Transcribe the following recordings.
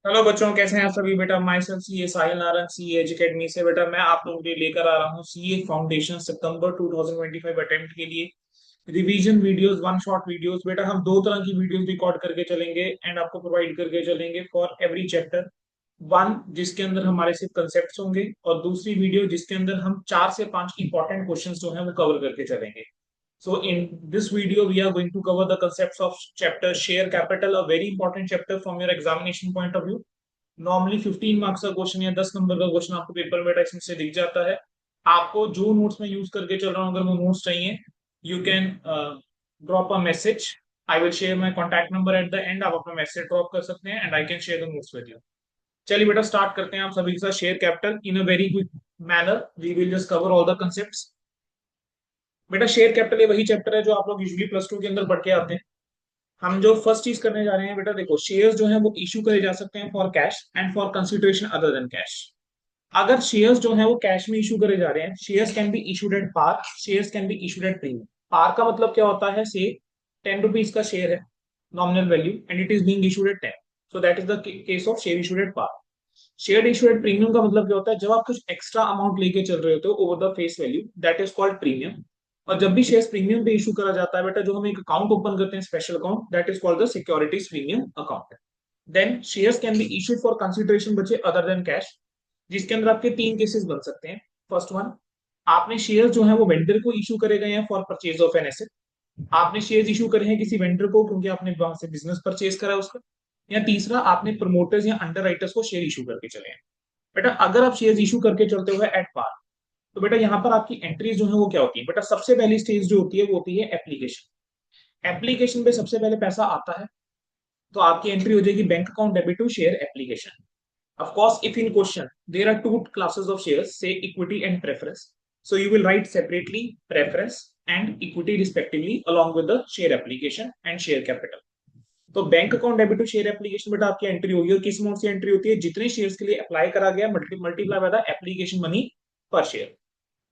Hello बच्चों, कैसे हैं आप सभी? बेटा myself C A Sahil Narayan CA academy से बेटा मैं आप लोगों के लिए लेकर आ रहा हूँ सीए फाउंडेशन सितंबर 2025 अटेम्प्ट के लिए revision videos, one shot videos. बेटा हम दो तरह की वीडियोस रिकॉर्ड करके चलेंगे एंड आपको प्रोवाइड करके चलेंगे फॉर एवरी चैप्टर। वन जिसके अंदर हमारे सिर्फ कंसेप्ट होंगे, और दूसरी वीडियो जिसके अंदर हम 4 से 5 इंपॉर्टेंट क्वेश्चन जो है वो कवर करके चलेंगे। So in this video, we are going to cover the concepts of chapter share capital, a very important chapter from your examination point of view. Normally 15 marks का क्वेश्चन या 10 number का question आपको paper में इसमें से दिख जाता है। आपको जो नोट्स में यूज करके चल रहा हूँ, अगर वो नोट्स चाहिए, you can drop a message. I will share my contact number at the end. आप अपना मैसेज ड्रॉप कर सकते हैं and I can share the notes with you. चलिए बेटा स्टार्ट करते हैं आप सभी के साथ। Share capital in a very quick manner we will just cover all the concept. बेटा शेयर कैपिटल ये वही चैप्टर है जो आप लोग यूजुअली प्लस 2 के अंदर पढ़ के आते हैं। हम जो फर्स्ट चीज करने जा रहे हैं बेटा, देखो शेयर्स जो है वो इशू करे जा सकते हैं for cash and for consideration other than cash. अगर शेयर्स जो है वो कैश में इशू करे जा रहे हैं, shares can be issued at par, shares can be issued at premium. Par का मतलब क्या होता है? से 10 रुपीज का शेयर है, nominal value, and it is being issued at 10, so that is the case of share issued at par. Share issued at premium का मतलब क्या होता है? जब आप कुछ एक्स्ट्रा अमाउंट लेके चल रहे होते हो over the face value, that is called premium. और जब भी शेयर प्रीमियम पे इशू करा जाता है बेटा, जो हम एक अकाउंट ओपन करते हैं special account, that is called the securities premium account. Then shares can be issued for consideration बचे अदर देन कैश, जिसके अंदर आपके 3 केसेस बन सकते हैं। फर्स्ट वन, आपने शेयर जो है वो वेंडर को इशू करे गए हैं for purchase of an asset. आपने शेयर इशू करे हैं किसी वेंडर को क्योंकि आपने वहां से बिजनेस परचेज करा है उसका। या तीसरा, आपने प्रमोटर्स या अंडर राइटर्स को शेयर इशू करके चले हैं। बेटा अगर आप शेयर इशू करके चलते हुए एट पार, तो बेटा यहाँ पर आपकी एंट्रीज जो है वो क्या होती है? बेटा सबसे पहली स्टेज जो होती है वो होती है एप्लीकेशन। एप्लीकेशन पे सबसे पहले पैसा आता है, तो आपकी एंट्री हो जाएगी bank account debit to share application. Of course, if in question there are two classes of shares, say equity and preference, so you will write separately preference and equity respectively along with the share application and share capital. तो bank account debit to share application बेटा आपकी entry होगी, और किस amount से entry होती है? जितने शेयर्स के लिए अप्लाई करा गया multiply by the application money per share.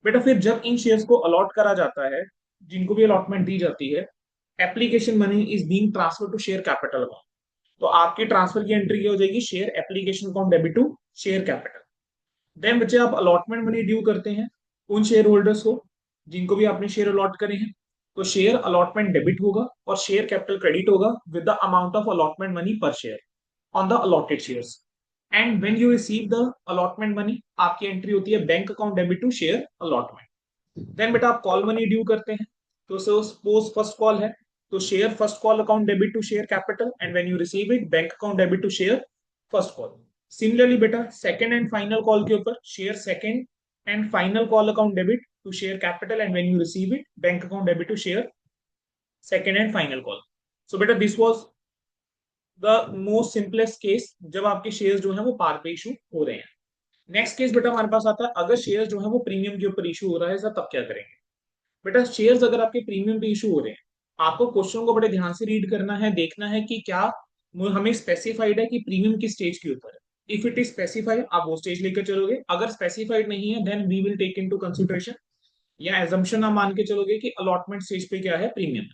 बेटा फिर जब इन शेयर्स को अलॉट करा जाता है, जिनको भी अलॉटमेंट दी जाती है, application money is being transfer to share capital account. तो आपकी ट्रांसफर की एंट्री क्या हो जाएगी? Share application account debit to share capital. Then बच्चे आप अलॉटमेंट मनी ड्यू करते हैं उन शेयर होल्डर्स को जिनको भी आपने शेयर अलॉट करे हैं। तो शेयर अलॉटमेंट डेबिट होगा और शेयर कैपिटल क्रेडिट होगा with the amount of allotment money per share on the allotted shares. And when you receive the allotment money, आपकी एंट्री होती है bank account debit to share allotment. Then बेटा आप call money due करते हैं। तो suppose first call है, तो share first call account debit to share capital, and when you receive it bank account debit to share first call. Similarly बेटा second and final call के ऊपर share second and final call account debit to share capital, and when you receive it bank account debit to share second and final call. So बेटा this was the most simplest case जब आपके shares जो है वो पार पे issue हो रहे हैं। नेक्स्ट केस बेटा हमारे पास आता है, अगर शेयर जो है वो प्रीमियम के ऊपर इशू हो रहा है, तब क्या करेंगे? बेटा शेयर्स अगर आपके प्रीमियम पे इशू हो रहे हैं, आपको क्वेश्चन को बड़े ध्यान से रीड करना है, देखना है कि क्या हमें स्पेसिफाइड है कि प्रीमियम किस स्टेज के ऊपर है। इफ इट इज स्पेसिफाइड, आप वो स्टेज लेकर चलोगे। अगर स्पेसिफाइड नहीं है, then we will take into consideration या एजम्पशन आप मान के चलोगे कि अलॉटमेंट स्टेज पे क्या है? प्रीमियम।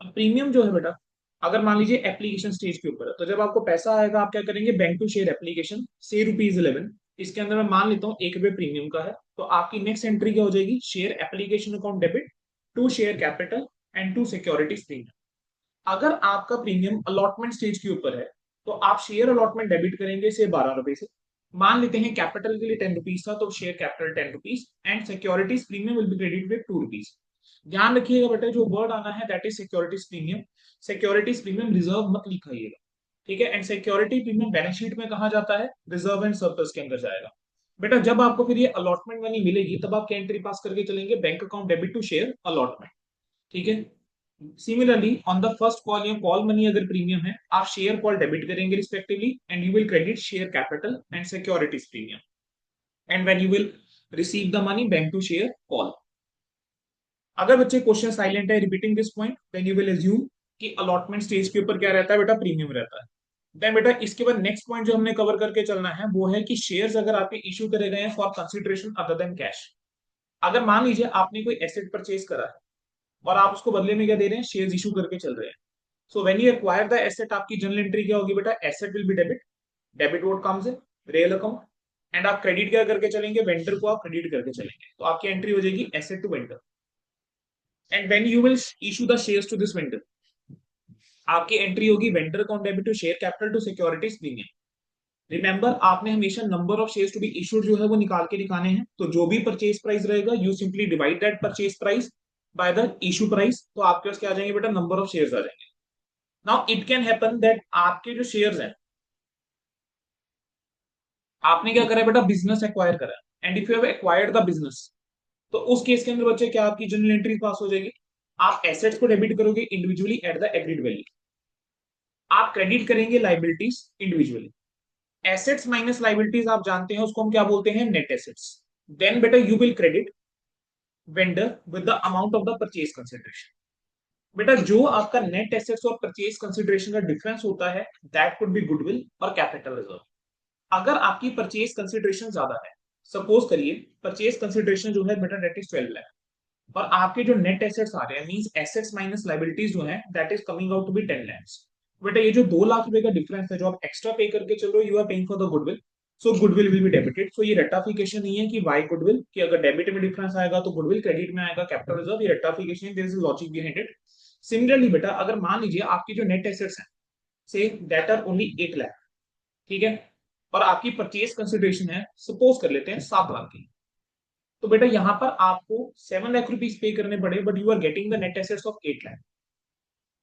अब प्रीमियम जो है बेटा, अगर मान लीजिए एप्लीकेशन स्टेज के ऊपर है, तो जब आपको पैसा आएगा आप क्या करेंगे? बैंक टू शेयर एप्लीकेशन से ₹11, इसके अंदर मैं मान लेता हूँ ₹1 प्रीमियम का है, तो आपकी नेक्स्ट एंट्री क्या हो जाएगी? Share application account debit to share capital and to securities premium. अगर आपका प्रीमियम अलॉटमेंट स्टेज के ऊपर है, तो आप शेयर अलॉटमेंट डेबिट करेंगे से ₹12 से। मान लेते हैं कैपिटल के लिए ₹10 था, तो share capital ₹10 and securities premium will be credit with ₹2। ध्यान रखिएगा बेटा, जो वर्ड आना है that is securities premium. Securities premium reserve मत लिखाइएगा, ठीक है? And security premium balance sheet में कहा जाता है? रिजर्व एंड सरप्लस के अंदर जाएगा। बेटा जब आपको फिर ये अलॉटमेंट मनी मिलेगी, तब आप क्या एंट्री पास करके चलेंगे? Bank account debit to share allotment, ठीक है? Similarly on the first call या कॉल मनी अगर प्रीमियम है, आप शेयर कॉल डेबिट करेंगे respectively, and you will credit share capital and securities premium, and when you will receive the money bank to share call. अगर बच्चे question silent है repeating this point, then you will assume कि allotment stage के ऊपर क्या रहता है? बेटा प्रीमियम रहता है। देन बेटा इसके बाद नेक्स्ट पॉइंट जो हमने कवर करके चलना है वो है कि शेयर्स अगर आपके इशू करे गए हैं for consideration other than cash. अगर मान लीजिए आपने कोई एसेट परचेज करा है और आप उसको बदले में क्या दे रहे हैं? शेयर्स इशू करके चल रहे हैं। So when you acquire the asset, आपकी जनरल एंट्री क्या होगी बेटा? Asset will be debit, debit vote comes in real account, and आप क्रेडिट क्या करके चलेंगे, वेंडर को आप क्रेडिट करके चलेंगे, तो आपकी एंट्री हो जाएगी asset to vendor. And when you will issue the shares to this vendor, आपकी एंट्री होगी vendor account debit to share capital to securities premium. Remember, आपने हमेशा number of shares to be issued जो है वो निकाल के दिखाने हैं, तो जो भी परचेज प्राइस रहेगा you simply divide that purchase price by the issue price, तो आपके पास क्या आ जाएंगे बेटा, नंबर ऑफ शेयर्स आ जाएंगे। Now it can happen that आपके जो शेयर्स हैं, आपने क्या करा है बेटा, बिजनेस एक्वायर करा है, and if you have acquired the business, तो उस केस के अंदर बच्चे क्या आपकी जनरल एंट्री पास हो जाएगी। आप एसेट्स को डेबिट करोगे individually at the agreed value, आप क्रेडिट करेंगे liabilities individually. Assets minus liabilities आप जानते हैं उसको हम क्या बोलते हैं, नेट एसेट्स। देन बेटा you will credit vendor with the amount of the purchase consideration. बेटा जो आपका नेट एसेट्स और परचेज कंसिडरेशन का डिफरेंस होता है, दैट कुड बी गुडविल और कैपिटल रिजर्व। अगर आपकी परचेज कंसिडरेशन ज्यादा है, सपोज करिए परचेज कंसिडरेशन जो है बेटा दैट इज 12 लाख, और आपके जो नेट एसेट्स आ रहे हैं, मींस एसेट्स माइनस लाइबिलिटीज जो है, that is coming out to be 10 lakhs। बेटा ये जो 2 लाख रुपए का डिफरेंस है जो आप एक्स्ट्रा पे करके चल रहे हो, you are paying for the goodwill, so goodwill will be debited. So ये रेटाफिकेशन नहीं है कि वाई गुडविल, कि अगर डेबिट में डिफरेंस आएगा तो गुडविल क्रेडिट में आएगा, कैपिटल रिजर्व, ये रेटाफिकेशन है, there is logic behind it. Similarly बेटा अगर मान लीजिए आपकी जो नेट एसेट्स हैं say that are only 8 lakh, ठीक है, और आपकी परचेज कंसिडरेशन है सपोज कर लेते हैं 7 लाख की, तो बेटा यहाँ पर आपको 7 लाख रुपीज पे करने पड़े, but you are getting the net assets of 8 lakh.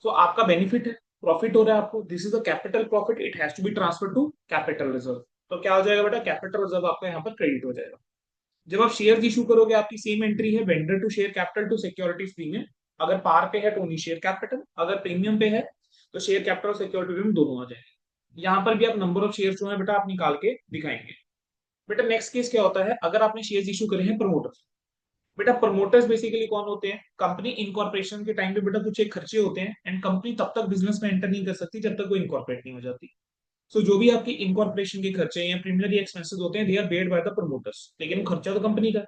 So आपका बेनिफिट है, प्रॉफिट हो रहा है आपको, this is the capital profit, it has to be transfer to capital reserve. तो क्या हो जाएगा बेटा, कैपिटल रिजर्व आपका यहाँ पर क्रेडिट हो जाएगा। जब आप शेयर इशू करोगे, आपकी सेम एंट्री है, vendor to share capital to securities premium. अगर पार पे है तो ओनली शेयर कैपिटल, अगर प्रीमियम पे है तो शेयर कैपिटल और सिक्योरिटी प्रीमियम दोनों आ जाएंगे। यहाँ पर भी आप नंबर ऑफ शेयर जो है बेटा आप निकाल के दिखाएंगे। बेटा नेक्स्ट केस क्या होता है, अगर आपने शेयर इशू करे हैं प्रमोटर्स। बेटा प्रमोटर्स बेसिकली कौन होते हैं, कंपनी इनकॉर्पोरेशन के टाइम पे बेटा कुछ एक खर्चे होते हैं, एंड कंपनी तब तक बिजनेस में एंटर नहीं कर सकती जब तक वो इनकॉर्पोरेट नहीं हो जाती। सो जो भी आपकी इनकॉर्पोरेशन के खर्चे या प्रीमियरी एक्सपेंसेस होते हैं, they are beared by the promoters, लेकिन खर्चा तो कंपनी का।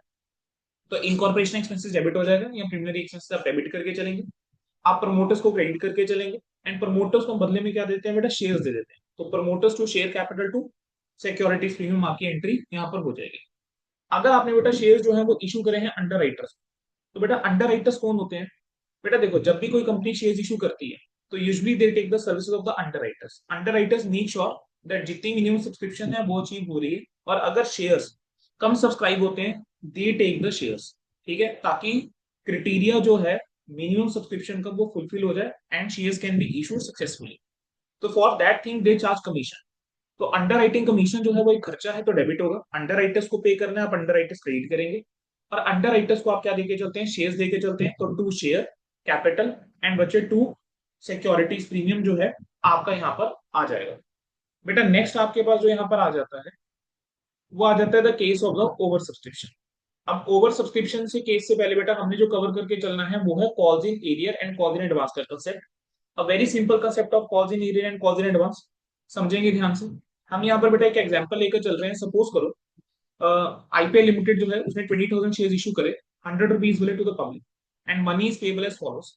तो इनकॉर्पोरेशन एक्सपेंसेस डेबिट हो जाएगा, या प्रीमियरी एक्सपेंसेस आप डेबिट करके चलेंगे, आप प्रमोटर्स को क्रेडिट करके चलेंगे, एंड प्रमोटर्स को बदले में क्या देते हैं बेटा, शेयर्स दे देते हैं। तो promoters to share capital to securities premium आपकी एंट्री यहाँ पर हो जाएगी। अगर आपने बेटा शेयर जो है वो इशू करे हैं अंडर राइटर्स, तो बेटा अंडर राइटर्स कौन होते हैं। बेटा देखो, जब भी कोई कंपनी शेयर इशू करती है तो usually they take the services of the underwriters. Underwriters make sure that जितनी मिनिमम सब्सक्रिप्शन है वो अचीव हो रही है, और अगर शेयर्स कम सब्सक्राइब होते हैं, दे टेक द शेयर्स, ठीक है, ताकि क्राइटेरिया जो है मिनिमम सब्सक्रिप्शन का वो फुलफिल हो जाए and shares can be issued successfully. तो for that thing they charge commission. तो अंडर राइटिंग कमीशन जो है वो एक खर्चा है, तो डेबिट होगा, अंडर राइटर्स को पे करना है, आप अंडर राइटर्स क्रेडिट करेंगे। और अंडर राइटर्स को आप क्या देके चलते हैं, शेयर्स देके चलते हैं, तो टू शेयर कैपिटल एंड बचे टू सिक्योरिटीज प्रीमियम जो है आपका यहाँ पर आ जाएगा। बेटा नेक्स्ट आपके पास जो यहाँ पर आ जाता है वो आ जाता है the case of the over subscription. अब ओवर सब्सक्रिप्शन से केस से पहले बेटा हमने जो कवर करके चलना है वो है calls in arrear and calls in advance का concept. A very simple concept of calls in arrear and calls in advance, समझेंगे ध्यान से। हम यहाँ पर बेटा एक एग्जांपल लेकर चल रहे हैं, सपोज करो आईपीएल लिमिटेड जो है उसने 20,000 शेयर इशू करे, 100 रुपीज मिले to the public, and money is payable as follows.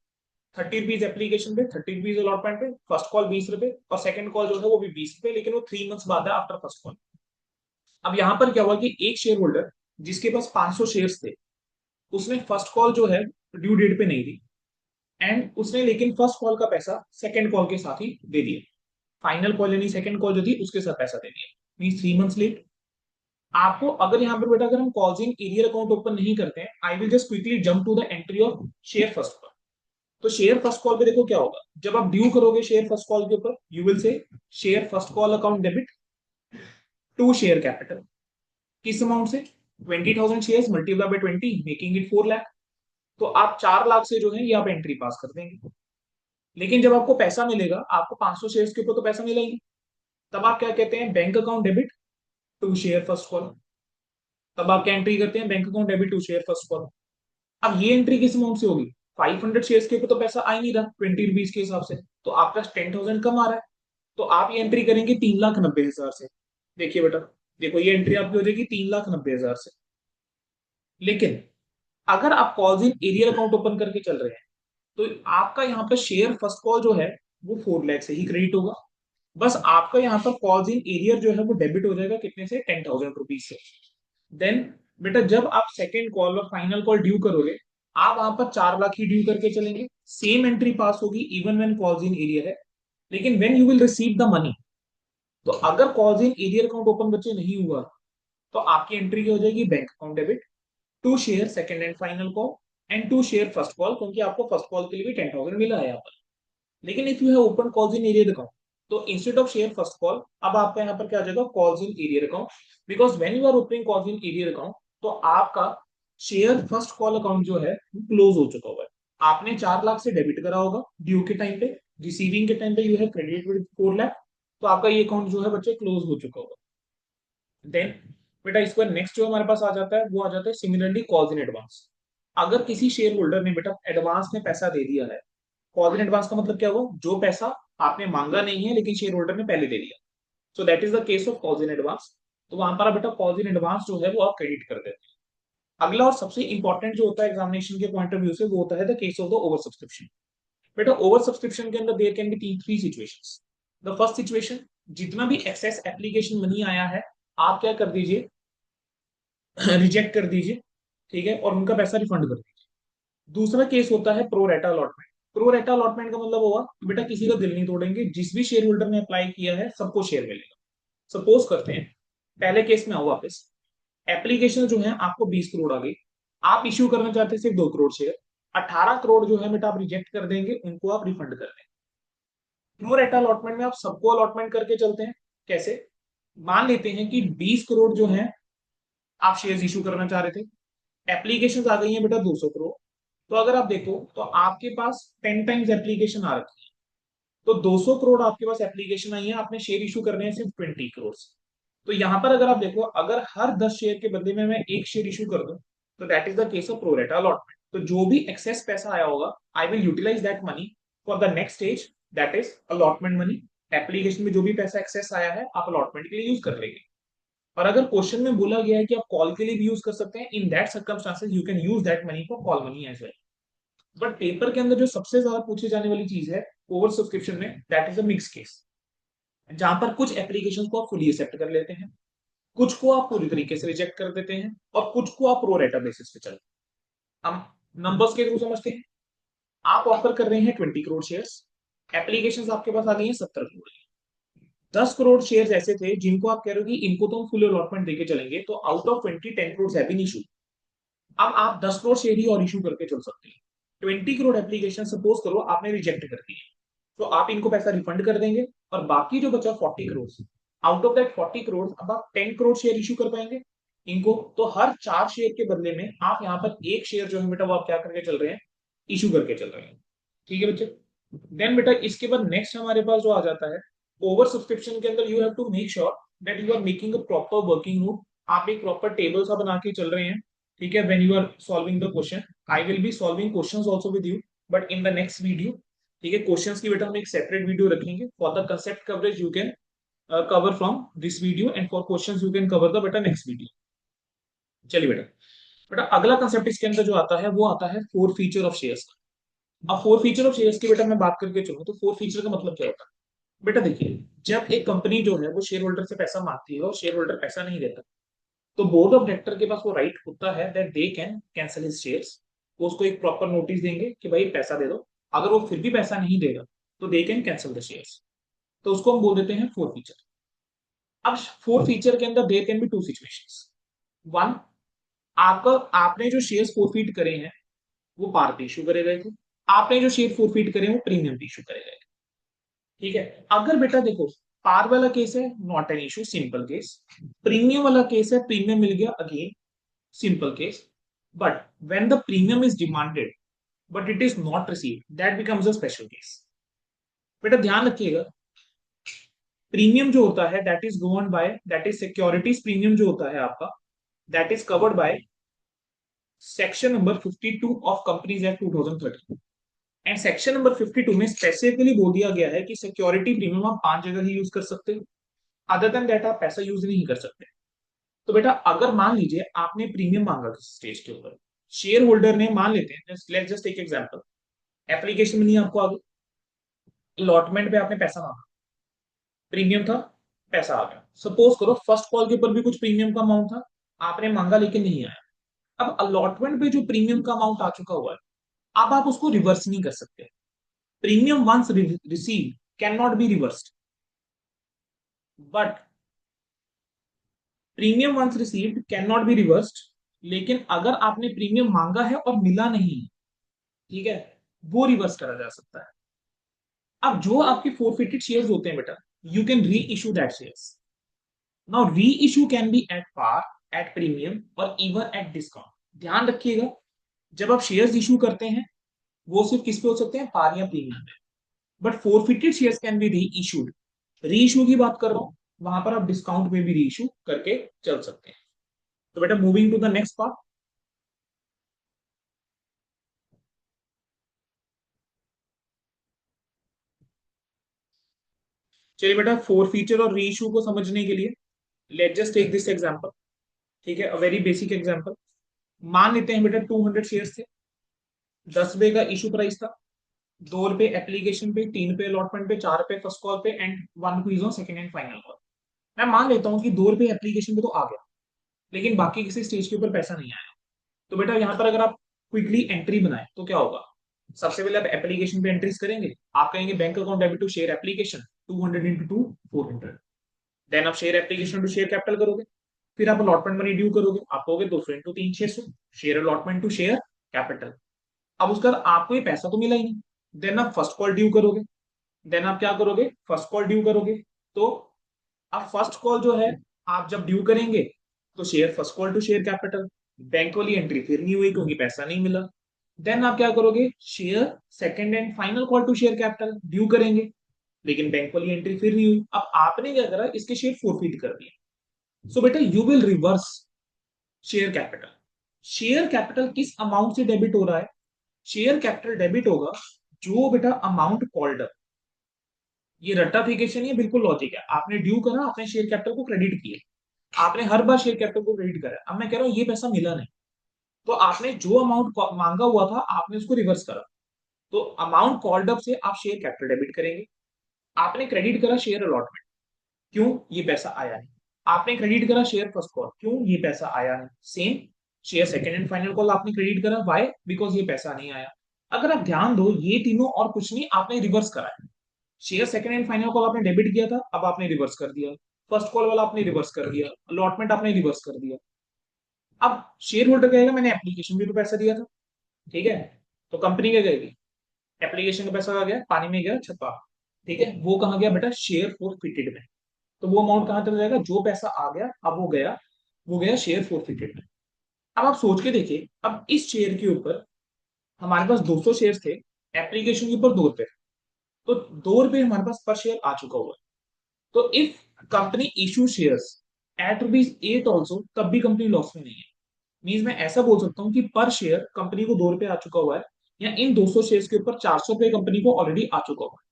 30 rupees application पे, 30 रुपीज अलॉटमेंट पे, फर्स्ट कॉल 20 रुपए, और सेकंड कॉल जो है वो भी 20 रुपए, लेकिन वो 3 मंथ्स बाद है आफ्टर फर्स्ट कॉल। अब यहाँ पर क्या हुआ कि एक शेयर होल्डर जिसके पास 500 शेयर्स थे, उसने फर्स्ट कॉल जो है ड्यू डेट पे नहीं दी, एंड उसने लेकिन फर्स्ट कॉल का पैसा सेकंड कॉल के साथ ही दे दिया। फाइनल कॉल यानी सेकंड कॉल जो थी उसके साथ पैसा दे दिया, मीन 3 मंथ्स लेट। आपको अगर यहाँ पर बेटा अगर हम calls in arrear account open नहीं करते हैं, I will just quickly jump to the entry of share first call. तो शेयर फर्स्ट कॉल पे देखो क्या होगा, जब आप ड्यू करोगे शेयर फर्स्ट कॉल के ऊपर, you will say share first call account debit to share capital, किस अमाउंट से, 20,000 share multiply by 20 making it 4 lakh. तो आप 4 लाख से जो है ये आप एंट्री पास कर देंगे। लेकिन जब आपको पैसा मिलेगा, आपको 500 शेयर के ऊपर तो पैसा मिलेगा, तब आप क्या कहते हैं, bank account debit to share first call. तब आप क्या एंट्री करते हैं, bank account debit to share first call. अब ये एंट्री किस अमाउंट से होगी, 500 शेयर के ऊपर तो पैसा आ ही नहीं रहा 20 रुपीज के हिसाब से, तो आपका 10,000 कम आ रहा है, तो आप ये एंट्री करेंगे 3,90,000 से। देखिए बेटा, देखो ये एंट्री आपकी हो जाएगी 3,90,000 से। लेकिन अगर आप calls in arrear account open करके चल रहे हैं, तो आपका यहाँ पर शेयर फर्स्ट कॉल जो है वो 4 लाख से ही क्रेडिट होगा। बस आपका यहाँ पर कॉल्स इन एरियर जो है वो डेबिट हो जाएगा कितने से, 10,000 रुपीज से। देन बेटा जब आप सेकेंड कॉल और फाइनल कॉल ड्यू करोगे, आप वहां पर 4 लाख ही ड्यू करके चलेंगे, सेम एंट्री पास होगी even when calls in arrear है। लेकिन when you will receive the money, तो अगर calls in arrear account open बच्चे नहीं हुआ, तो आपकी एंट्री क्या हो जाएगी, bank account debit, to share second and final call and to share first call, क्योंकि आपको फर्स्ट कॉल के लिए भी 10,000 मिला है यहाँ पर। लेकिन if you have open calls in arrear account, तो instead of share first call, अब आपका यहाँ पर क्या आ जाएगा, calls in arrear account. Because when you are opening calls in arrear account, तो आपका शेयर फर्स्ट कॉल अकाउंट जो है क्लोज हो चुका हुआ है। आपने 4 लाख से डेबिट करा होगा ड्यू के टाइम पे, रिसीविंग के टाइम पे यू है क्रेडिट विद 4 लाख, तो आपका ये अकाउंट जो है बच्चे क्लोज हो चुका होगा। देन बेटा इसके बाद नेक्स्ट जो हमारे पास आ जाता है वो आ जाता है सिमिलरली कॉल्स इन एडवांस। अगर किसी शेयर होल्डर ने बेटा एडवांस में पैसा दे दिया है, कॉल इन एडवांस का मतलब क्या हुआ, जो पैसा आपने मांगा नहीं है लेकिन शेयर होल्डर ने पहले दे दिया, सो that is the case of calls in advance. तो वहां पर बेटा कॉल्स इन एडवांस जो है वो आप क्रेडिट कर देते हैं। अगला और सबसे इंपॉर्टेंट जो होता है एग्जामिनेशन के पॉइंट ऑफ व्यू से, वो होता है the case of the over subscription. बेटा ओवर सब्सक्रिप्शन के अंदर there can be three situations. The first situation, जितना भी एक्सेस एप्लीकेशन मनी आया है, आप क्या कर दीजिए, रिजेक्ट कर दीजिए, ठीक है, और उनका पैसा रिफंड कर दीजिए। दूसरा केस होता है प्रो रेटा अलॉटमेंट। प्रो रेटा अलॉटमेंट का मतलब होगा कि बेटा किसी का दिल नहीं तोड़ेंगे, जिस भी शेयर होल्डर ने अप्लाई किया है सबको शेयर मिलेगा। सपोज करते हैं, पहले केस में आओ वापस, एप्लीकेशन जो है आपको 20 करोड़ आ गई, आप इश्यू करना चाहते हैं सिर्फ 2 करोड़ शेयर, 18 करोड़ जो है बेटा आप रिजेक्ट कर देंगे, उनको आप रिफंड कर देंगे। प्रो रेटा अलॉटमेंट में आप सबको अलॉटमेंट करके चलते हैं। कैसे, मान लेते हैं कि 20 करोड़ जो है आप शेयर इशू करना चाह रहे थे, एप्लीकेशन आ गई है बेटा 200 करोड़, तो अगर आप देखो तो आपके पास 10 टाइम्स एप्लीकेशन आ रखी है, तो 200 करोड़ आपके पास एप्लीकेशन आई है, आपने शेयर इशू करने हैं सिर्फ 20 करोड़। तो यहां पर अगर आप देखो, अगर हर 10 शेयर के बदले में मैं एक शेयर इशू कर दूं, तो that is the case of pro rata allotment. तो जो भी एक्सेस पैसा आया होगा, I will utilize that money for the next stage, that is allotment money. Application में जो भी पैसा एक्सेस आया है आप अलॉटमेंट के लिए यूज कर लेंगे। और अगर क्वेश्चन में बोला गया है कि आप कॉल के लिए भी यूज कर सकते हैं, in that circumstances you can use that money for call money as well. But paper के अंदर जो सबसे ज्यादा पूछे जाने वाली चीज है ओवर सब्सक्रिप्शन में, that is a mix case, जहां पर कुछ एप्लीकेशन को आप फुली एक्सेप्ट कर लेते हैं, कुछ को आप पूरी तरीके से रिजेक्ट कर देते हैं, और कुछ को आप प्रो रेटा बेसिस पे चलते हैं। हम नंबर्स के थ्रू समझते हैं। आप ऑफर कर रहे हैं 20 करोड़ शेयर्स, एप्लीकेशन आपके पास आ गई है 70 करोड़। 10 करोड़ शेयर्स ऐसे थे जिनको आप कह रहे हो कि इनको तो हम फुल अलॉटमेंट देके चलेंगे, तो out of 10 crore have been issue. अब आप 10 करोड़ शेयर ही और इशू करके चल सकते हैं। 20 करोड़ एप्लीकेशन सपोज करो आपने रिजेक्ट कर दी है, तो आप इनको पैसा रिफंड कर देंगे, और बाकी जो बचा 40 crore, out of that 40 crore अब आप 10 करोड़ शेयर इशू कर पाएंगे इनको। तो हर 4 शेयर के बदले में आप यहाँ पर एक शेयर जो है बेटा वो आप क्या करके चल रहे हैं, इशू करके चल रहे हैं। ठीक है बच्चे। देन बेटा इसके बाद नेक्स्ट हमारे पास जो आ जाता है, ओवर सब्सक्रिप्शन के अंदर you have to make sure that you are making a proper working note. आप एक प्रॉपर टेबल सा बना के चल रहे हैं, ठीक है, when you are solving the question. I will be solving questions also with you, but in the next video. ठीक है, क्वेश्चंस की बेटा हम एक सेपरेट वीडियो रखेंगे, for the concept coverage you can cover from this video, and for questions you can cover the बेटा next video. चलिए बेटा, बेटा अगला कंसेप्ट इसके अंदर जो आता है वो आता है फोर फीचर ऑफ शेयर्स का। अब फोर फीचर ऑफ शेयर्स की बेटा मैं बात करके चलूँ, तो फोर फीचर का मतलब क्या होता है। बेटा देखिए, जब एक कंपनी जो है वो शेयर होल्डर से पैसा मांगती है और शेयर होल्डर पैसा नहीं देता, तो बोर्ड ऑफ डायरेक्टर के पास वो राइट होता है that they can cancel his shares. वो उसको एक प्रॉपर नोटिस देंगे कि भाई पैसा दे दो। अगर वो फिर भी पैसा नहीं देगा, तो they can cancel the shares. तो उसको हम बोल देते हैं फोर फीचर। अब फोर फीचर के अंदर there can be two situations. One, आपका आपने जो शेयर्स फोरफीट करे हैं वो पार पे इशू करे गए थे, आपने जो शेयर फोरफीट करे हैं वो प्रीमियम पे इशू करे गए थे। ठीक है, अगर बेटा देखो, पार वाला केस है not an issue, simple case. Premium वाला केस है, प्रीमियम मिल गया, again simple case. But when the premium is demanded but it is not received, that becomes a special case. बेटा ध्यान रखिएगा, प्रीमियम जो होता है that is govern by, that is securities premium जो होता है आपका, that is covered by section number 52 of companies act 2013। And section number 52 में स्पेसिफिकली बोल दिया गया है कि सिक्योरिटी प्रीमियम आप 5 जगह ही यूज कर सकते हो, अदर देन दैट आप पैसा यूज नहीं कर सकते। तो बेटा अगर मान लीजिए आपने प्रीमियम मांगा किसी स्टेज के ऊपर, शेयर होल्डर ने, मान लेते हैं let's just take example, application में नहीं आपको आगे, अलॉटमेंट पे आपने पैसा मांगा, प्रीमियम था, पैसा आ गया। सपोज करो फर्स्ट कॉल के ऊपर भी कुछ प्रीमियम का अमाउंट था, आपने मांगा लेकिन नहीं आया। अब अलॉटमेंट पे जो प्रीमियम का अमाउंट आ चुका हुआ है, अब आप उसको रिवर्स नहीं कर सकते। Premium once receive can not be reversed, but premium once received can not be reversed. लेकिन अगर आपने प्रीमियम मांगा है और मिला नहीं, ठीक है, वो रिवर्स करा जा सकता है। अब जो आपके फोरफिटेड शेयर्स होते हैं बेटा, you can reissue that shares. Now reissue can be at par, at premium और इवन एट डिस्काउंट। ध्यान रखिएगा, जब आप शेयर्स इशू करते हैं वो सिर्फ किस पे हो सकते हैं, पार या प्रीमियम पे। But forfeited shares can B री इशूड। री इशू की बात कर रहा हूं, वहां पर आप डिस्काउंट में भी री इशू करके चल सकते हैं। तो बेटा moving to the next part. चलिए बेटा, फोर फीचर और री इशू को समझने के लिए let just take this example. ठीक है, अ वेरी बेसिक एग्जांपल। मान लेते हैं बेटा 200 शेयर्स थे, 10 रुपए का इशू प्राइस था, 2 रुपए एप्लीकेशन पे, 3 रुपए अलॉटमेंट पे, 4 रुपए फर्स्ट कॉल पे and 1 rupees on second and final call. मैं मान लेता हूँ कि 2 रुपए एप्लीकेशन पे तो आ गया, लेकिन बाकी किसी स्टेज के ऊपर पैसा नहीं आया। तो बेटा यहाँ पर अगर आप क्विकली एंट्री बनाए तो क्या होगा? सबसे पहले आप एप्लीकेशन पे एंट्रीज करेंगे, आप कहेंगे bank account debit to share application 200 into 2 400। Then आप share application to share capital करोगे, फिर आप अलॉटमेंट मनी ड्यू करोगे, आप कहोगे 200 into 3 600 share allotment to share capital. अब उसका आपको ये पैसा तो मिला ही नहीं। देन आप फर्स्ट कॉल ड्यू करोगे, देन आप क्या करोगे, फर्स्ट कॉल ड्यू करोगे। तो अब फर्स्ट कॉल जो है, आप जब ड्यू करेंगे तो share first call to share capital, bank वाली एंट्री फिर नहीं हुई क्योंकि पैसा नहीं मिला। देन आप क्या करोगे, share second and final call to share capital due करेंगे, लेकिन बैंक वाली एंट्री फिर नहीं हुई। अब आपने क्या करा, इसके शेयर फोरफीट कर दिए। सो बेटा you will reverse share capital. Share capital किस अमाउंट से डेबिट हो रहा है? शेयर कैपिटल डेबिट होगा जो बेटा अमाउंट कॉल्ड अप। ये रट्टाफिकेशन, ये बिल्कुल लॉजिक है। आपने ड्यू करा, आपने शेयर कैपिटल को क्रेडिट किया, आपने हर बार शेयर कैपिटल को क्रेडिट करा। अब मैं कह रहा हूं ये पैसा मिला नहीं, तो आपने जो अमाउंट मांगा हुआ था आपने उसको रिवर्स करा। तो अमाउंट कॉल्ड अप से आप शेयर कैपिटल डेबिट करेंगे। आपने क्रेडिट करा शेयर अलॉटमेंट, क्यों? ये पैसा आया नहीं। आपने क्रेडिट करा शेयर फर्स्ट कॉल, क्यों? ये पैसा आया नहीं। Same share second and final call आपने क्रेडिट करा, व्हाई? बिकॉज ये पैसा नहीं आया। अगर आप ध्यान दो, ये तीनों और कुछ नहीं, आपने रिवर्स करा है। Share second and final call आपने डेबिट किया था, अब आपने रिवर्स कर दिया। फर्स्ट कॉल वाला आपने रिवर्स कर दिया, अलॉटमेंट आपने रिवर्स कर दिया। अब शेयर होल्डर कहेगा मैंने एप्लीकेशन भी तो पैसा दिया था, ठीक है, तो कंपनी क्या कहेगी, एप्लीकेशन का पैसा कहाँ गया? पानी में गया, छपा। ठीक है, वो कहाँ गया बेटा? शेयर फोरफिटेड में। तो वो अमाउंट कहां चला जाएगा? जो पैसा आ गया अब वो गया, वो गया शेयर फोरफिटेड में। अब आप सोच के देखिए, अब इस शेयर के ऊपर हमारे पास 200 शेयर थे, एप्लीकेशन के ऊपर 2 रुपए, तो 2 रुपए हमारे पास पर शेयर आ चुका हुआ है। तो if company issue shares at rupees 8 also, तब भी कंपनी लॉस में नहीं है। मीन्स मैं ऐसा बोल सकता हूँ कि पर शेयर कंपनी को 2 रुपए आ चुका हुआ है, या इन 200 शेयर्स के ऊपर 400 रुपए कंपनी को ऑलरेडी आ चुका हुआ है।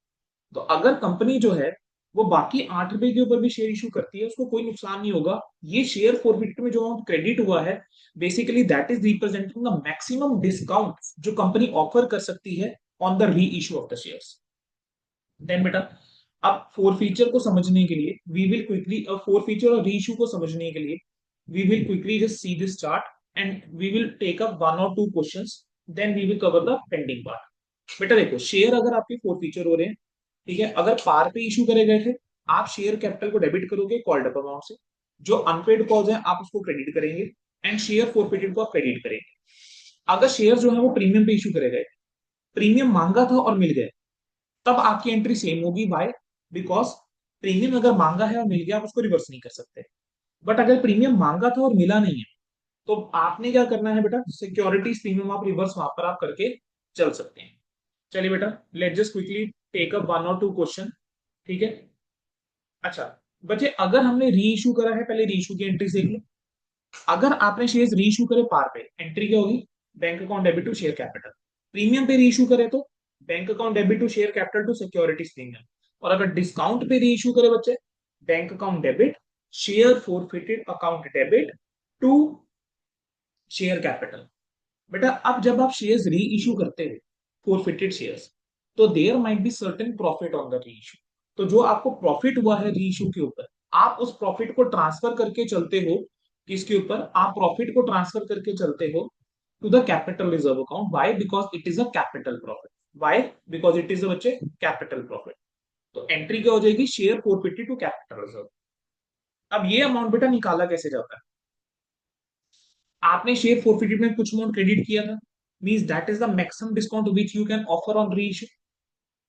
तो अगर कंपनी जो है वो बाकी 8 रुपए के ऊपर भी शेयर इशू करती है, उसको कोई नुकसान नहीं होगा। ये शेयर फॉरफिट में जो अमाउंट क्रेडिट हुआ है, basically that is representing the maximum discount जो कंपनी ऑफर कर सकती है on the reissue of the shares. Then बेटा, अब फोर फीचर को समझने के लिए we will quickly, forfeiture और री इशू को समझने के लिए we will quickly just see this chart and we will take up 1 और 2 questions, then we will cover the pending part. बेटा देखो, शेयर अगर आपके फोर फीचर हो रहे हैं, ठीक है, अगर पार पे इशू करे गए थे, आप शेयर कैपिटल को डेबिट करोगे कॉल्ड अप अमाउंट से, जो अनपेड कॉल्स हैं आप उसको क्रेडिट करेंगे, एंड शेयर फोरफिटेड को आप क्रेडिट करेंगे। अगर शेयर जो है वो प्रीमियम पे इशू करे गए, प्रीमियम मांगा था और मिल गए, तब आपकी एंट्री सेम होगी। बाय, बिकॉज प्रीमियम अगर मांगा है और मिल गया, आप उसको रिवर्स नहीं कर सकते। बट अगर प्रीमियम मांगा था और मिला नहीं है, तो आपने क्या करना है बेटा, सिक्योरिटीज प्रीमियम आप रिवर्स वहां पर आप करके चल सकते हैं। चलिए बेटा, let just quickly take up 1 और 2 क्वेश्चन। ठीक है, अच्छा बच्चे, अगर हमने री इशू करा है, पहले री इशू की एंट्री देख लो। अगर आपने शेयर री इशू करे पार पे, एंट्री क्या होगी? Bank account debit to share capital. Premium पे री इशू करे तो bank account debit to share capital to securities premium. और अगर डिस्काउंट पे री इशू करे बच्चे, bank account debit, share forfeited account debit to share capital. बेटा अब जब आप शेयर्स री इशू करते हैं, फोरफिटेड शेयर्स, तो there might be certain profit on the reissue. तो जो आपको प्रॉफिट हुआ है री इशू के ऊपर, आप उस प्रॉफिट को ट्रांसफर करके चलते हो, किसके ऊपर, आप प्रॉफिट को ट्रांसफर करके चलते हो to the capital reserve account. Why? Because it is a capital profit. Why? Because it is a बच्चे कैपिटल प्रॉफिट। तो एंट्री क्या हो जाएगी, शेयर 450 टू कैपिटल रिजर्व। अब ये अमाउंट बेटा निकाला कैसे जाता है, आपने शेयर 450 में कुछ अमाउंट क्रेडिट किया था, means that is the maximum discount which you can offer on री इशू।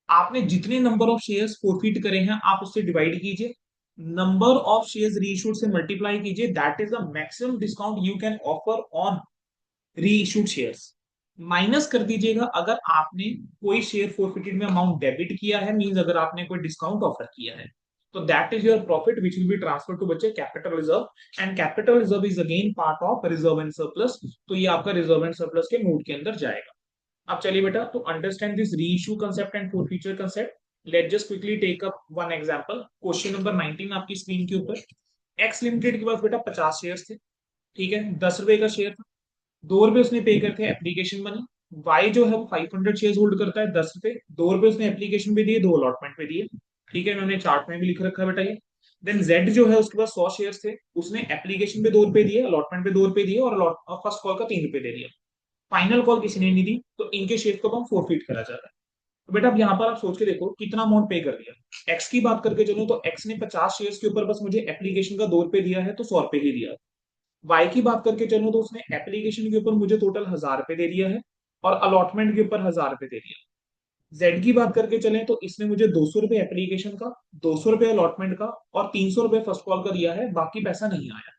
आपने जितने नंबर ऑफ शेयर्स फोरफिट करे हैं आप उससे डिवाइड कीजिए, नंबर ऑफ शेयर्स री इशूड से मल्टीप्लाई कीजिए, that is the maximum discount you can offer on री इशूड शेयर्स। माइनस कर दीजिएगा अगर आपने कोई शेयर फोरफिटेड में अमाउंट डेबिट किया है, मींस अगर आपने कोई डिस्काउंट ऑफर किया है, तो that is your profit which will be transfer to बच्चे capital reserve. And capital reserve is again part of reserve and surplus, तो ये आपका रिजर्व एंड सरप्लस के नोट के अंदर जाएगा। अब चलिए बेटा, to understand this reissue concept and forfeiture concept, let's just quickly take up one example। Question number 19 आपकी स्क्रीन के ऊपर। एक्स लिमिटेड के पास बेटा 50 शेयर थे, ठीक है, 10 रुपए का शेयर था, 2 रुपए उसने पे करते हैं एप्लीकेशन मनी। वाई जो है वो 500 शेयर होल्ड करता है, 10 रुपए, 2 रुपए उसने एप्लीकेशन पे दिए, 2 अलॉटमेंट पे दिए, ठीक है, मैंने चार्ट में भी लिख रखा है बेटा ये। देन जेड जो है उसके पास 100 शेयर थे, उसने एप्लीकेशन पे 2 रुपए दिए, अलॉटमेंट पे 2 रुपए दिए, और फर्स्ट कॉल का 3 रुपए दे दिया। फाइनल कॉल किसी ने नहीं दी, तो इनके शेयर को हम फोरफिट करा जा रहा है। तो बेटा अब यहाँ पर आप सोच के देखो कितना अमाउंट पे कर दिया। एक्स की बात करके चलो तो एक्स ने 50 शेयर्स के ऊपर बस मुझे एप्लीकेशन का 2 रुपए दिया है, तो 100 रुपए ही दिया। वाई की बात करके चलो तो उसने एप्लीकेशन के ऊपर मुझे टोटल 1000 रुपए दे दिया है, और अलॉटमेंट के ऊपर 1000 रुपए दे दिया। जेड की बात करके चले तो इसने मुझे 200 रुपए एप्लीकेशन का, 200 रुपए अलॉटमेंट का, और 300 रुपए फर्स्ट कॉल का दिया है, बाकी पैसा नहीं आया।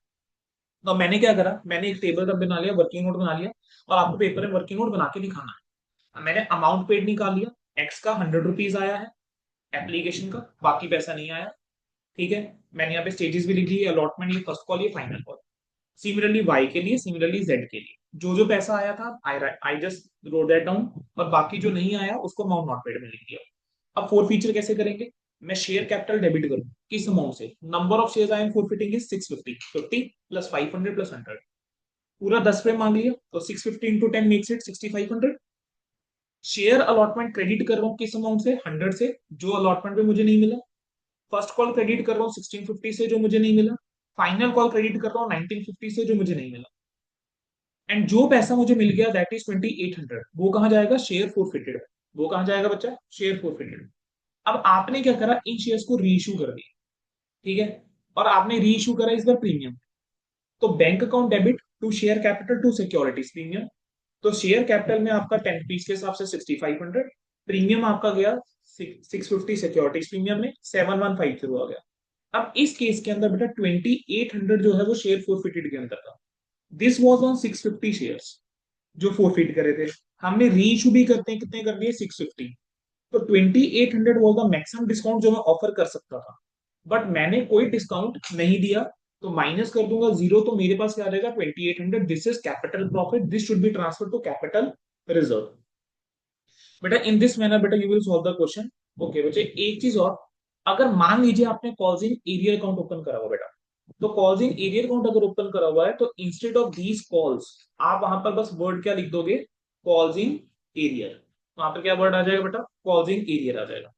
तो मैंने क्या करा, मैंने एक टेबल रब बना लिया, वर्किंग नोट बना लिया, और आपको पेपर में वर्किंग नोट बना के दिखाना है। मैंने अमाउंट पेड निकाल लिया, एक्स का 100 रुपीज आया है एप्लीकेशन का, बाकी पैसा नहीं आया, ठीक है। मैंने यहाँ पे स्टेजेस भी लिख दी, अलॉटमेंट, ये फर्स्ट कॉल, ये फाइनल कॉल। सिमिलरली वाई के लिए, सिमिलरली जेड के लिए, जो जो पैसा आया था I just wrote that down, और बाकी जो नहीं आया उसको अमाउंट नॉट पेड में लिख दिया। अब फोर फीचर कैसे करेंगे, मैं शेयर कैपिटल डेबिट करूँ किस अमाउंट से, number of share I am forfeiting is 650, 50 plus 500 plus 100, पूरा 10 रुपए मांग लिया, तो 650 into 10 makes it 6500। Share allotment credit कर रहा हूँ किस अमाउंट से, 100 से, जो अलॉटमेंट पे मुझे नहीं मिला। फर्स्ट कॉल क्रेडिट कर रहा हूँ 1650 से, जो मुझे नहीं मिला। फाइनल कॉल क्रेडिट कर रहा हूँ 1950 से, जो मुझे नहीं मिला। एंड जो पैसा मुझे मिल गया दैट इज 2800, वो कहाँ जाएगा, शेयर फोरफिटेड। वो कहाँ जाएगा बच्चा, शेयर फोरफिटेड। अब आपने क्या करा, इन शेयर्स को री इशू कर दिया, ठीक है, और आपने री इशू करा इस बार प्रीमियम। तो bank account debit to share capital to securities premium. तो शेयर कैपिटल में आपका 10 रुपीज के हिसाब से 6500, प्रीमियम आपका गया 650, सिक्योरिटीज प्रीमियम में 7150 आ गया। अब इस केस के अंदर बेटा 2800 जो है वो शेयर फोरफिटेड के अंदर था। दिस वॉज ऑन 650 शेयर्स जो फोरफिट करे थे। हमने री इशू भी करते हैं, कितने कर दिए, 650। तो 2800 वॉज द मैक्सिमम डिस्काउंट जो मैं ऑफर कर सकता था, बट मैंने कोई डिस्काउंट नहीं दिया, तो माइनस कर दूंगा जीरो, तो मेरे पास क्या आ जाएगा 2800। This is capital profit, this should be transfer to capital reserve. बेटा इन दिस मैनर बेटा you will solve the question. Okay बच्चे, एक चीज और, अगर मान लीजिए आपने calls in arrear account open करा हुआ बेटा, तो कॉल्स इन एरियर अकाउंट अगर ओपन करा हुआ है, तो इंस्टेड ऑफ दीज कॉल्स आप वहां पर बस वर्ड क्या लिख दोगे, कॉल्स इन एरियर। वहां पर क्या वर्ड आ जाएगा बेटा, कॉल्स इन एरियर आ जाएगा।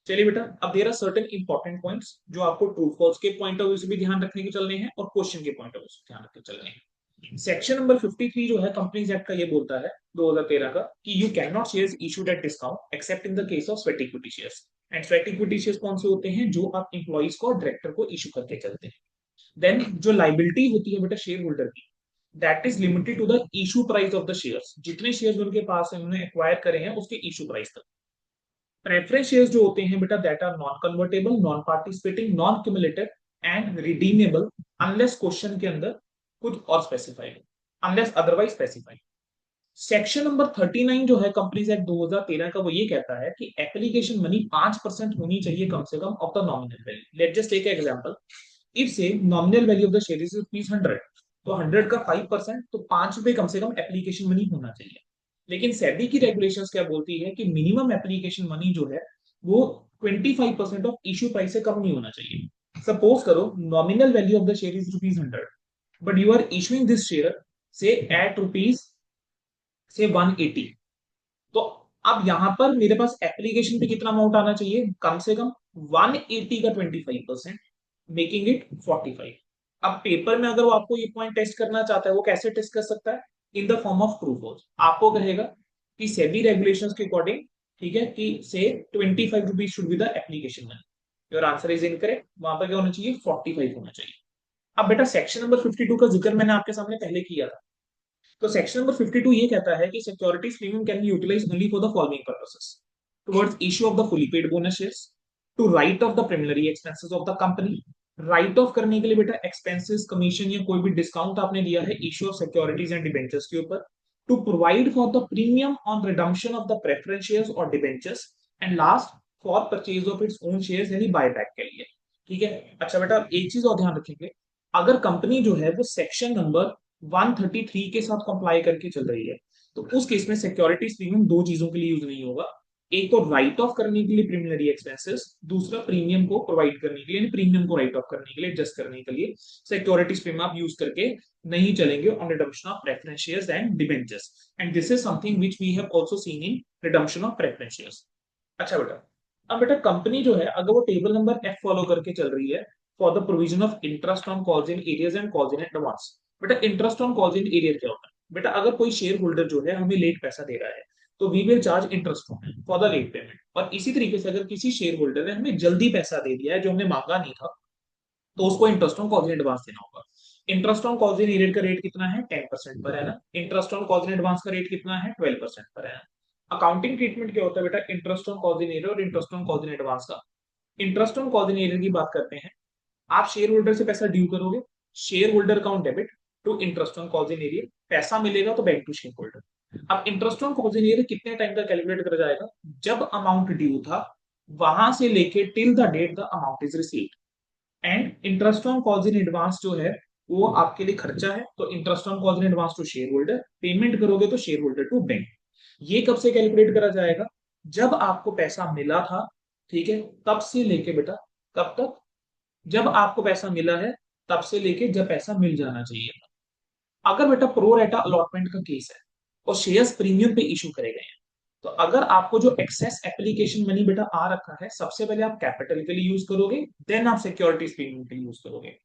चलिए बेटा, अब there are certain important points जो आपको ट्रू फॉल्स के पॉइंट ऑफ व्यू से भी ध्यान रखने के चलने हैं, और क्वेश्चन के पॉइंट ऑफ व्यू से ध्यान रखने के चलने हैं। सेक्शन नंबर 53 जो है कंपनीज एक्ट का, ये बोलता है 2013 का, कि you can not shares issued at discount accept in the case of sweat equity shares. And sweat equity shares कौन से होते हैं, जो आप इंप्लॉइज को, डायरेक्टर को इशू करके चलते हैं। देन जो लाइबिलिटी होती है बेटा शेयर होल्डर की, that is limited to the issue price of the shares, जितने शेयर्स उनके पास है, उन्होंने एक्वायर करे हैं, उसके इशू प्राइस तक। प्रेफरेंस शेयर्स जो होते हैं बेटा, that are non convertible, non participating, non cumulative and redeemable, unless question के अंदर कुछ और specified, unless otherwise specified. Section number 39 जो है कंपनीज एक्ट 2013 का, वो ये कहता है कि एप्लीकेशन मनी 5% होनी चाहिए कम से कम of the nominal value. Let just take example, if say nominal value of the share is rupees 100, तो 100 का 5%, तो 5 रुपए कम से कम एप्लीकेशन मनी होना चाहिए। लेकिन सेबी की रेगुलेशंस क्या बोलती है कि मिनिमम एप्लीकेशन मनी जो है वो 25% ऑफ इशू प्राइस से कम नहीं होना चाहिए। सपोज करो nominal value of the share is rupees 100, but you are issuing this share से एट रुपीज से 180, तो अब यहां पर मेरे पास एप्लीकेशन पे कितना अमाउंट आना चाहिए, कम से कम 180 का 25%, मेकिंग इट 45। अब पेपर में अगर वो आपको ये पॉइंट टेस्ट करना चाहता है, वो कैसे टेस्ट कर सकता है? In the form of true false. आपको कहेगा कि सेबी रेगुलेशंस के अकॉर्डिंग, ठीक है, कि से 25 rupees should be the application money. Your answer is incorrect. वहां पर क्या होना चाहिए? 45 होना चाहिए। अब बेटा सेक्शन नंबर 52 का जिक्र मैंने आपके सामने पहले किया था। तो सेक्शन नंबर 52 ये कहता है कि securities premium can be utilized only for the following purposes: towards issue of the fully paid bonus shares, to write off the preliminary expenses of the company. Write off करने के लिए बेटा expenses, commission या कोई भी discount आपने दिया है issue of securities and debentures के ऊपर। To provide for the premium on redemption of the preference shares और debentures. And last, for purchase of its own shares यानी बायबैक के लिए। ठीक है। अच्छा बेटा एक चीज और ध्यान रखेंगे, अगर कंपनी जो है वो सेक्शन नंबर 133 के साथ कंप्लाई करके चल रही है, तो उस केस में सिक्योरिटीज प्रीमियम दो चीजों के लिए यूज नहीं होगा। एक तो राइट ऑफ करने के लिए प्रीमियरी एक्सपेंसेस, दूसरा प्रीमियम को प्रोवाइड करने के लिए, प्रीमियम को राइट ऑफ करने के लिए, एडजस्ट करने के लिए सिक्योरिटीज प्रीमियम आप यूज करके नहीं चलेंगे on redemption of preference shares and debentures. And this is something which we have also seen in redemption of preference shares. अच्छा बेटा, अब बेटा कंपनी जो है अगर वो टेबल नंबर एफ फॉलो करके चल रही है for the provision of interest on calls in arrears and calls in advance. बेटा interest on calls in arrear क्या होता है? बेटा अगर कोई शेयर होल्डर जो है हमें लेट पैसा दे रहा है, तो we will charge interest for the late payment. और इसी तरीके से अगर किसी शेयर होल्डर ने हमें जल्दी पैसा दे दिया है जो हमने मांगा नहीं था, तो उसको interest on calls in advance देना होगा। Interest on calls in arrear का रेट कितना है? 10% पर है ना। Interest on calls in advance का रेट कितना है? 12% पर है ना। अकाउंटिंग ट्रीटमेंट क्या होता है बेटा interest on calls in arrear और interest on calls in advance का? Interest on calls in arrear की बात करते हैं, आप शेयर होल्डर से पैसा ड्यू करोगे, share holder account debit to interest on calls in arrear, पैसा मिलेगा तो बैंक टू शेयर होल्डर। अब interest on calls in arrear कितने टाइम तक कैलकुलेट करा जाएगा? जब अमाउंट ड्यू था वहां से लेके till the date the amount is received. And interest on calls in advance जो है वो आपके लिए खर्चा है, तो interest on calls in advance to share holder, payment करोगे तो शेयर होल्डर टू बैंक। ये कब से कैलकुलेट करा जाएगा? जब आपको पैसा मिला था, ठीक है, तब से लेके बेटा कब तक? जब आपको पैसा मिला है तब से लेके जब पैसा मिल जाना चाहिए था। अगर बेटा प्रो रेटा अलॉटमेंट का केस है और शेयर्स प्रीमियम पे इशू करे गए हैं, तो अगर आपको जो एक्सेस एप्लीकेशन मनी बेटा आ रखा है, सबसे पहले आप कैपिटल के लिए यूज करोगे, देन आप सिक्योरिटीज प्रीमियम के लिए यूज करोगे।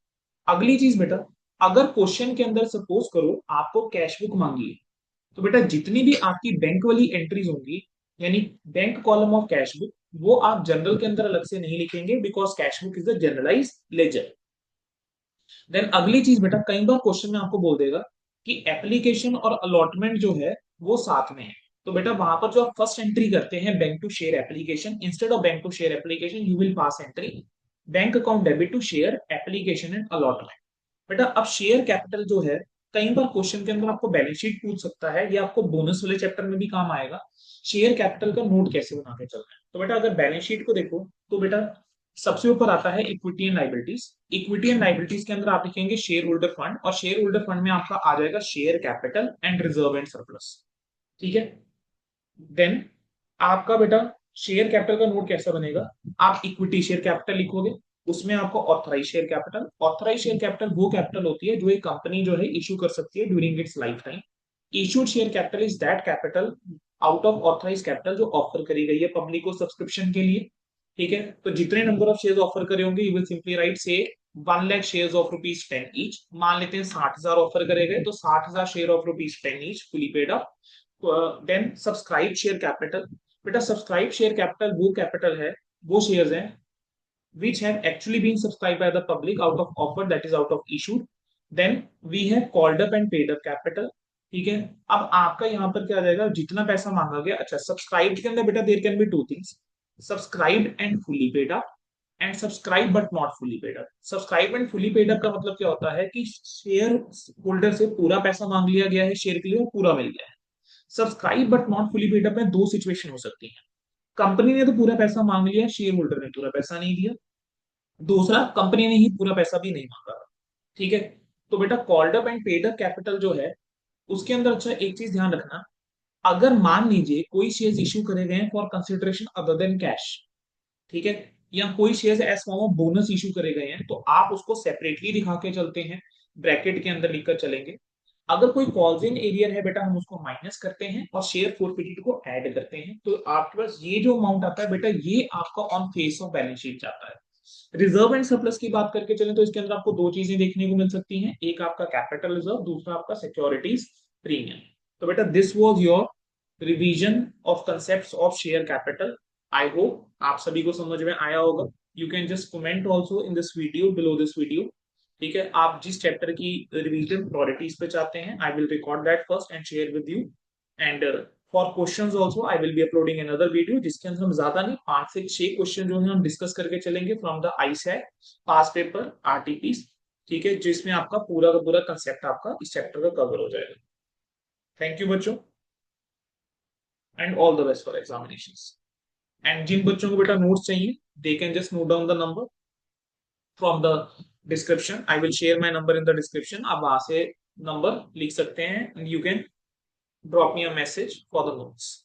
अगली चीज बेटा, अगर क्वेश्चन के अंदर सपोज करो आपको कैश बुक मांगी है, तो बेटा जितनी भी आपकी बैंक वाली एंट्रीज होंगी, यानी bank column of cash book, वो आप जनरल के अंदर अलग से नहीं लिखेंगे, because cash book is the generalize ledger. Then अगली चीज बेटा, कई बार क्वेश्चन में आपको बोल देगा कि एप्लीकेशन और अलॉटमेंट जो है वो साथ में है, तो बेटा वहां पर जो आप फर्स्ट एंट्री करते हैं bank to share application, instead of bank to share application you will pass entry bank account debit to share application and allotment. बेटा अब शेयर कैपिटल जो है, कई बार क्वेश्चन के अंदर आपको बैलेंस शीट पूछ सकता है, ये आपको बोनस वाले चैप्टर में भी काम आएगा, शेयर कैपिटल का नोट कैसे बना के चलना है। तो बेटा अगर बैलेंस शीट को देखो, तो बेटा सबसे ऊपर आता है equity and liabilities. Equity and liabilities के अंदर आप लिखेंगे शेयर होल्डर फंड, और शेयर होल्डर फंड में आपका आ जाएगा share capital and reserve and surplus. ठीक है। देन आपका बेटा शेयर कैपिटल का नोट कैसा बनेगा? आप इक्विटी शेयर कैपिटल लिखोगे, उसमें आपको authorize share capital, authorize share capital वो कैपिटल होती है जो एक कंपनी जो है इशू कर सकती है during its life time. Issued share capital is that capital out of authorize capital जो ऑफर करी गई है पब्लिक को सब्सक्रिप्शन के लिए। ठीक है, तो जितने नंबर ऑफ शेयर ऑफर करे होंगे यू विल सिंपली राइट से 1 lakh share of rupees 10 each. मान लेते हैं 60,000 ऑफर करे गए, तो 60,000 share of rupees 10 each fully paid up. Then subscribe share capital, बेटा सब्सक्राइब शेयर कैपिटल वो कैपिटल है, वो शेयर्स हैं which have actually been subscribed by the public out of offer, that is out of issued. Then we have called up and paid up capital। ठीक है। अब आपका यहाँ पर क्या आ जाएगा? जितना पैसा मांगा गया। अच्छा सब्सक्राइब के अंदर बेटा there can be two things, subscribed and fully paid up, and subscribe but not fully paid up. Subscribe and fully paid up का मतलब क्या होता है कि शेयर होल्डर से पूरा पैसा मांग लिया गया है शेयर के लिए और पूरा मिल गया है। Subscribe but not fully paid up में दो सिचुएशन हो सकती है, कंपनी ने तो पूरा पैसा मांग लिया, शेयर होल्डर ने पूरा पैसा नहीं दिया, दूसरा कंपनी ने ही पूरा पैसा भी नहीं मांगा। ठीक है। तो बेटा called up and paid up capital जो है उसके अंदर, अच्छा एक चीज ध्यान रखना, अगर मान लीजिए कोई शेयर्स इश्यू करे गए हैं for consideration other than cash, ठीक है, या कोई shares as form of bonus issue करे गए हैं, तो आप उसको सेपरेटली दिखा के चलते हैं, ब्रैकेट के अंदर लिखकर चलेंगे। अगर कोई कॉजिंग एरियर है बेटा हम उसको माइनस करते हैं और शेयर फोरफिटेड को ऐड करते हैं, तो आपके पास ये जो अमाउंट आता है बेटा ये आपका on face of balance sheet जाता है। रिजर्व एंड सरप्लस की बात करके चलें तो इसके अंदर आपको दो चीजें देखने को मिल सकती हैं, एक आपका कैपिटल रिजर्व, दूसरा आपका सिक्योरिटीज प्रीमियम। तो बेटा this was your revision of concepts of share capital. I hope आप सभी को समझ में आया होगा। You can just comment also in this video, below this video. ठीक है, आप जिस चैप्टर की रिवीजन प्रायोरिटीज पे चाहते हैं, I will record that first and share with you. And for questions also I will be uploading another video, जिसके अंदर हम ज्यादा नहीं 5 से 6 क्वेश्चन जो है हम डिस्कस करके चलेंगे फ्रॉम द आईसैट पास पेपर आरटीपी। ठीक है, जिसमें आपका पूरा का पूरा कंसेप्ट आपका इस चैप्टर का कवर हो जाएगा। थैंक यू बच्चों, and all the best for examinations. एंड जिन बच्चों को बेटा नोट्स चाहिए, they can just note down the number from the description. I will share my number in the description. आप वहां से नंबर लिख सकते हैं and you can drop me a message for the notes.